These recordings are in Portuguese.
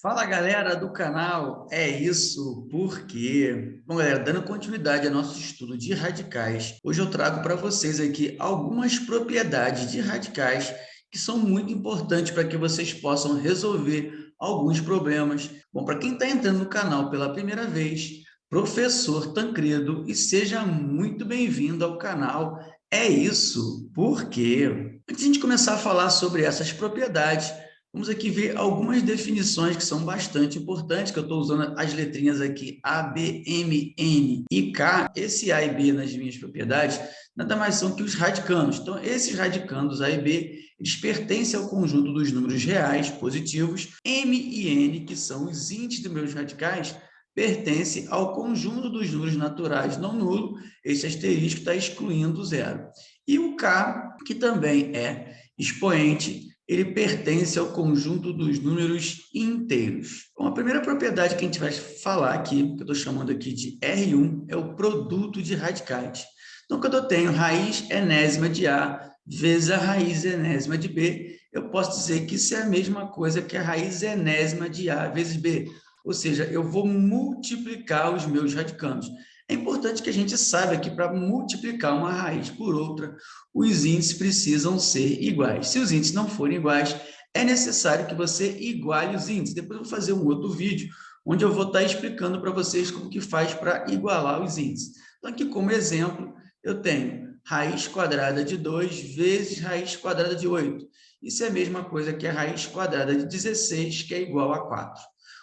Fala galera do canal, é isso, por quê? Bom galera, dando continuidade ao nosso estudo de radicais, hoje eu trago para vocês aqui algumas propriedades de radicais que são muito importantes para que vocês possam resolver alguns problemas. Bom, para quem está entrando no canal pela primeira vez, professor Tancredo, e seja muito bem-vindo ao canal, é isso, por quê? Antes de a gente começar a falar sobre essas propriedades, vamos aqui ver algumas definições que são bastante importantes, que eu estou usando as letrinhas aqui A, B, M, N e K. Esse A e B nas minhas propriedades nada mais são que os radicandos. Então, esses radicandos A e B, eles pertencem ao conjunto dos números reais, positivos. M e N, que são os índices dos meus radicais, pertence ao conjunto dos números naturais não nulo. Esse asterisco está excluindo o zero. E o K, que também é expoente, ele pertence ao conjunto dos números inteiros. Bom, a primeira propriedade que a gente vai falar aqui, que eu estou chamando aqui de R1, é o produto de radicais. Então, quando eu tenho raiz enésima de A vezes a raiz enésima de B, eu posso dizer que isso é a mesma coisa que a raiz enésima de A vezes B. Ou seja, eu vou multiplicar os meus radicandos. É importante que a gente saiba que para multiplicar uma raiz por outra, os índices precisam ser iguais. Se os índices não forem iguais, é necessário que você iguale os índices. Depois eu vou fazer um outro vídeo, onde eu vou estar explicando para vocês como que faz para igualar os índices. Então, aqui como exemplo, eu tenho raiz quadrada de 2 vezes raiz quadrada de 8. Isso é a mesma coisa que a raiz quadrada de 16, que é igual a 4.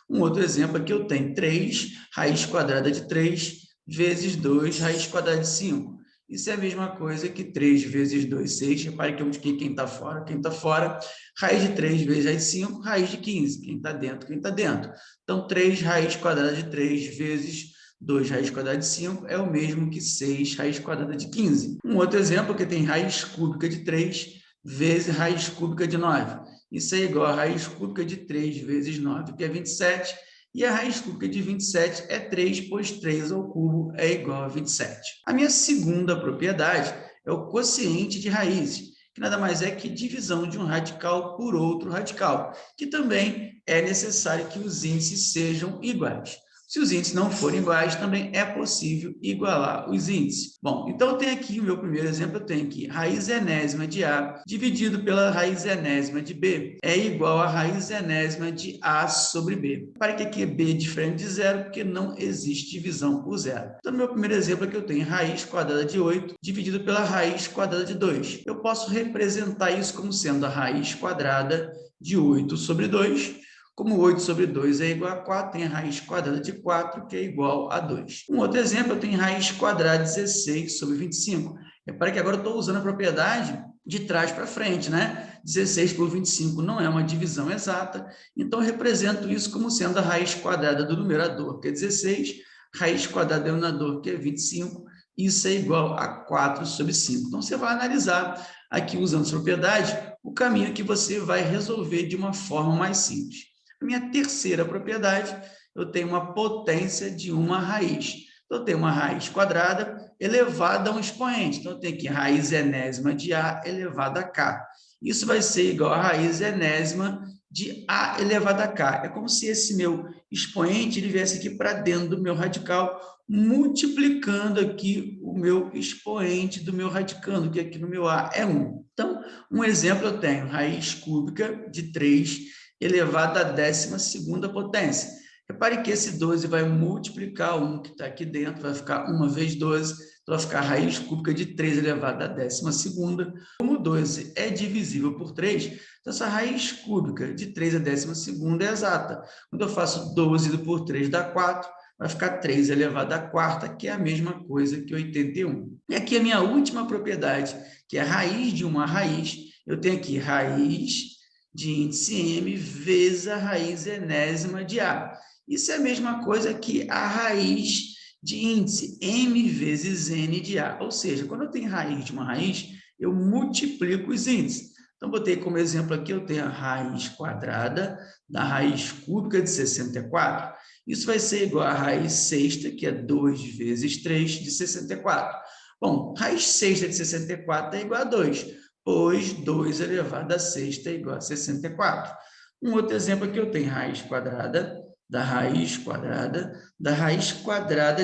Um outro exemplo aqui, eu tenho 3 raiz quadrada de 3 vezes 2 raiz quadrada de 5. Isso é a mesma coisa que 3 vezes 2, 6. Repare que eu multipliquei quem está fora, quem está fora. Raiz de 3 vezes raiz de 5, raiz de 15. Quem está dentro, quem está dentro. Então, 3 raiz quadrada de 3 vezes 2 raiz quadrada de 5 é o mesmo que 6 raiz quadrada de 15. Um outro exemplo que tem raiz cúbica de 3 vezes raiz cúbica de 9. Isso é igual a raiz cúbica de 3 vezes 9, que é 27. E a raiz cúbica de 27 é 3, pois 3 ao cubo é igual a 27. A minha segunda propriedade é o quociente de raízes, que nada mais é que divisão de um radical por outro radical, que também é necessário que os índices sejam iguais. Se os índices não forem iguais, também é possível igualar os índices. Bom, então eu tenho aqui o meu primeiro exemplo, eu tenho aqui raiz enésima de A dividido pela raiz enésima de B é igual a raiz enésima de A sobre B. Para que aqui é B diferente de zero, porque não existe divisão por zero. Então, no meu primeiro exemplo aqui eu tenho raiz quadrada de 8 dividido pela raiz quadrada de 2. Eu posso representar isso como sendo a raiz quadrada de 8 sobre 2. Como 8 sobre 2 é igual a 4, tem a raiz quadrada de 4, que é igual a 2. Um outro exemplo, eu tenho raiz quadrada de 16 sobre 25. Repare que agora eu estou usando a propriedade de trás para frente, né? 16 por 25 não é uma divisão exata, então eu represento isso como sendo a raiz quadrada do numerador, que é 16, raiz quadrada do denominador, que é 25, isso é igual a 4 sobre 5. Então, você vai analisar aqui, usando essa propriedade, o caminho que você vai resolver de uma forma mais simples. A minha terceira propriedade, eu tenho uma potência de uma raiz. Então, eu tenho uma raiz quadrada elevada a um expoente. Então, eu tenho aqui raiz enésima de A elevada a K. Isso vai ser igual a raiz enésima de A elevada a K. É como se esse meu expoente ele viesse aqui para dentro do meu radical, multiplicando aqui o meu expoente do meu radicando, que aqui no meu A é 1. Então, um exemplo eu tenho raiz cúbica de 3 elevado à 12ª potência. Repare que esse 12 vai multiplicar o 1 que está aqui dentro, vai ficar 1 vezes 12, então vai ficar a raiz cúbica de 3 elevado à 12ª. Como 12 é divisível por 3, então essa raiz cúbica de 3 à 12ª é exata. Quando eu faço 12 por 3 dá 4, vai ficar 3 elevado à quarta, que é a mesma coisa que 81. E aqui a minha última propriedade, que é a raiz de uma raiz, eu tenho aqui raiz de índice M vezes a raiz enésima de A. Isso é a mesma coisa que a raiz de índice M vezes N de A. Ou seja, quando eu tenho raiz de uma raiz, eu multiplico os índices. Então, botei como exemplo aqui, eu tenho a raiz quadrada da raiz cúbica de 64. Isso vai ser igual a raiz sexta, que é 2 vezes 3 de 64. Bom, raiz sexta de 64 é igual a 2, pois 2 elevado a sexta é igual a 64. Um outro exemplo aqui eu tenho raiz quadrada da raiz quadrada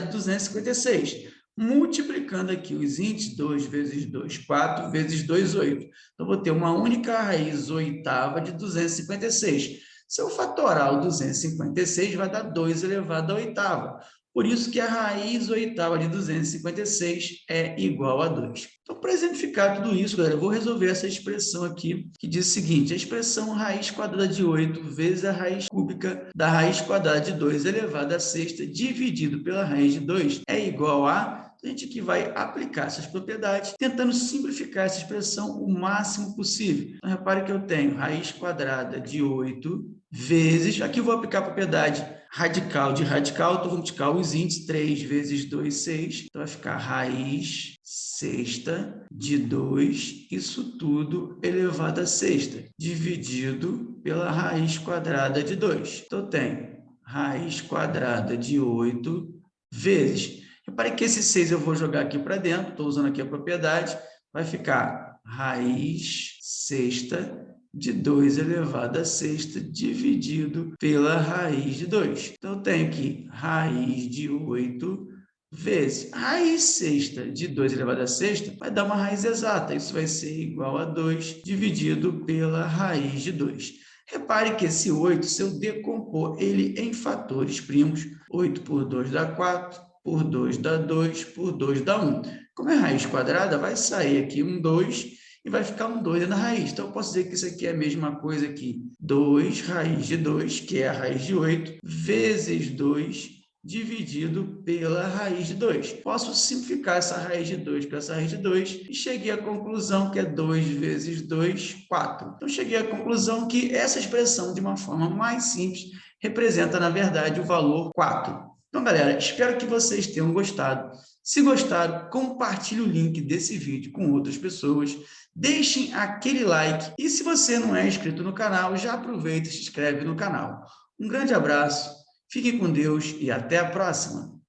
de 256. Multiplicando aqui os índices, 2 vezes 2, 4 vezes 2, 8. Então, vou ter uma única raiz oitava de 256. Se eu fatorar o 256, vai dar 2 elevado à oitava. Por isso que a raiz oitava de 256 é igual a 2. Então, para exemplificar tudo isso, galera, eu vou resolver essa expressão aqui, que diz o seguinte: a expressão raiz quadrada de 8 vezes a raiz cúbica da raiz quadrada de 2 elevado à sexta dividido pela raiz de 2 é igual a... A gente aqui vai aplicar essas propriedades, tentando simplificar essa expressão o máximo possível. Então, repare que eu tenho raiz quadrada de 8 vezes... Aqui eu vou aplicar a propriedade radical de radical, então vou multiplicar os índices, 3 vezes 2, 6. Então, vai ficar raiz sexta de 2, isso tudo elevado à sexta, dividido pela raiz quadrada de 2. Então, eu tenho raiz quadrada de 8 vezes... Repare que esse 6 eu vou jogar aqui para dentro, estou usando aqui a propriedade, vai ficar raiz sexta de 2 elevado a sexta dividido pela raiz de 2. Então, eu tenho aqui raiz de 8 vezes raiz sexta de 2 elevado a sexta, vai dar uma raiz exata. Isso vai ser igual a 2 dividido pela raiz de 2. Repare que esse 8, se eu decompor ele em fatores primos, 8 por 2 dá 4, por 2 dá 2, por 2 dá 1. Como é raiz quadrada, vai sair aqui um 2 e vai ficar um 2 na raiz. Então, eu posso dizer que isso aqui é a mesma coisa aqui. 2 raiz de 2, que é a raiz de 8, vezes 2 dividido pela raiz de 2. Posso simplificar essa raiz de 2 para essa raiz de 2 e cheguei à conclusão que é 2 vezes 2, 4. Então, cheguei à conclusão que essa expressão, de uma forma mais simples, representa, na verdade, o valor 4. Então, galera, espero que vocês tenham gostado. Se gostaram, compartilhe o link desse vídeo com outras pessoas. Deixem aquele like. E se você não é inscrito no canal, já aproveita e se inscreve no canal. Um grande abraço, fiquem com Deus e até a próxima.